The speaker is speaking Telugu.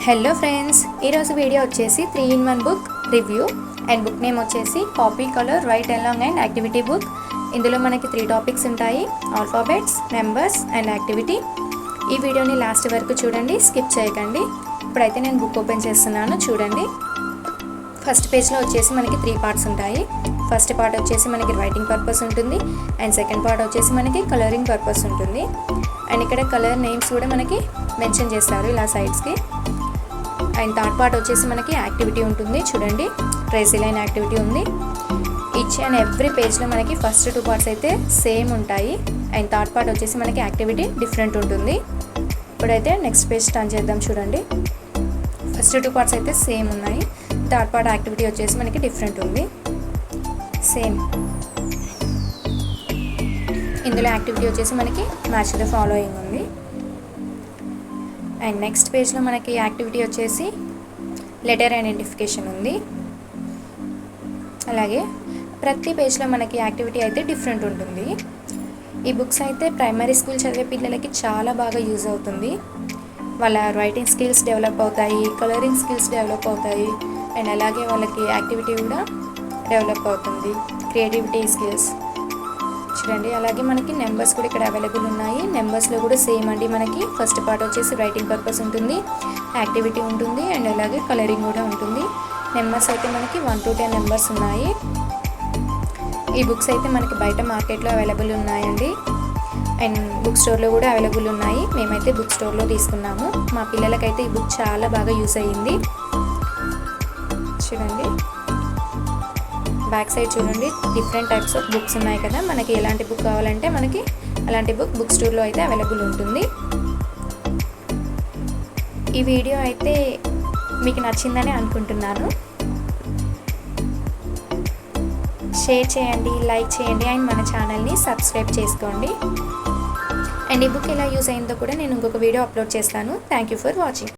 హలో ఫ్రెండ్స్, ఈరోజు వీడియో వచ్చేసి 3-in-1 book review and book name వచ్చేసి copy colour write along and activity book. ఇందులో మనకి 3 టాపిక్స్ ఉంటాయి: ఆల్ఫాబెట్స్, నెంబర్స్ అండ్ యాక్టివిటీ. ఈ వీడియోని లాస్ట్ వరకు చూడండి, స్కిప్ చేయకండి. ఇప్పుడైతే నేను బుక్ ఓపెన్ చేస్తున్నాను, చూడండి. ఫస్ట్ పేజ్లో వచ్చేసి మనకి 3 పార్ట్స్ ఉంటాయి. ఫస్ట్ పార్ట్ వచ్చేసి మనకి రైటింగ్ పర్పస్ ఉంటుంది అండ్ సెకండ్ పార్ట్ వచ్చేసి మనకి కలరింగ్ పర్పస్ ఉంటుంది. అండ్ ఇక్కడ కలర్ నేమ్స్ కూడా మనకి మెన్షన్ చేస్తారు ఇలా సైడ్స్కి. అండ్ థర్డ్ పార్ట్ వచ్చేసి మనకి యాక్టివిటీ ఉంటుంది, చూడండి. ట్రేసీ లైన్ యాక్టివిటీ ఉంది. ఈచ్ అండ్ ఎవ్రీ పేజ్లో మనకి ఫస్ట్ 2 పార్ట్స్ అయితే సేమ్ ఉంటాయి అండ్ థర్డ్ పార్ట్ వచ్చేసి మనకి యాక్టివిటీ డిఫరెంట్ ఉంటుంది. ఇప్పుడైతే నెక్స్ట్ పేజ్ టర్న్ చేద్దాం, చూడండి. ఫస్ట్ 2 పార్ట్స్ అయితే సేమ్ ఉన్నాయి, థర్డ్ పార్ట్ యాక్టివిటీ వచ్చేసి మనకి డిఫరెంట్ ఉంది. సేమ్ ఇందులో యాక్టివిటీ వచ్చేసి మనకి మ్యాచ్ ద ఫాలోయింగ్ ఉంది. అండ్ నెక్స్ట్ పేజ్లో మనకి యాక్టివిటీ వచ్చేసి లెటర్ ఐడెంటిఫికేషన్ ఉంది. అలాగే ప్రతి పేజ్లో మనకి యాక్టివిటీ అయితే డిఫరెంట్ ఉంటుంది. ఈ బుక్స్ అయితే ప్రైమరీ స్కూల్ చదివే పిల్లలకి చాలా బాగా యూజ్ అవుతుంది. వాళ్ళ రైటింగ్ స్కిల్స్ డెవలప్ అవుతాయి, కలరింగ్ స్కిల్స్ డెవలప్ అవుతాయి అండ్ అలాగే వాళ్ళకి యాక్టివిటీ కూడా డెవలప్ అవుతుంది, క్రియేటివిటీ స్కిల్స్, చూడండి. అలాగే మనకి నెంబర్స్ కూడా ఇక్కడ అవైలబుల్ ఉన్నాయి. నెంబర్స్లో కూడా సేమ్ అండి. మనకి ఫస్ట్ పార్ట్ వచ్చేసి రైటింగ్ పర్పస్ ఉంటుంది, యాక్టివిటీ ఉంటుంది అండ్ అలాగే కలరింగ్ కూడా ఉంటుంది. నెంబర్స్ అయితే మనకి 1 to 10 నెంబర్స్ ఉన్నాయి. ఈ బుక్స్ అయితే మనకి బయట మార్కెట్లో అవైలబుల్ ఉన్నాయండి అండ్ బుక్ స్టోర్లో కూడా అవైలబుల్ ఉన్నాయి. మేమైతే బుక్ స్టోర్లో తీసుకున్నాము. మా పిల్లలకైతే ఈ బుక్ చాలా బాగా యూజ్ అయ్యింది, చూడండి. బ్యాక్ సైడ్ చూడండి, డిఫరెంట్ టైప్స్ ఆఫ్ బుక్స్ ఉన్నాయి కదా. మనకి ఎలాంటి బుక్ కావాలంటే మనకి అలాంటి బుక్ స్టోర్లో అయితే అవైలబుల్ ఉంటుంది. ఈ వీడియో అయితే మీకు నచ్చిందని అనుకుంటున్నాను. షేర్ చేయండి, లైక్ చేయండి అండ్ మన ఛానల్ని సబ్స్క్రైబ్ చేసుకోండి. అండ్ ఈ బుక్ ఎలా యూజ్ అయిందో కూడా నేను ఇంకొక వీడియో అప్లోడ్ చేస్తాను. Thank you for watching.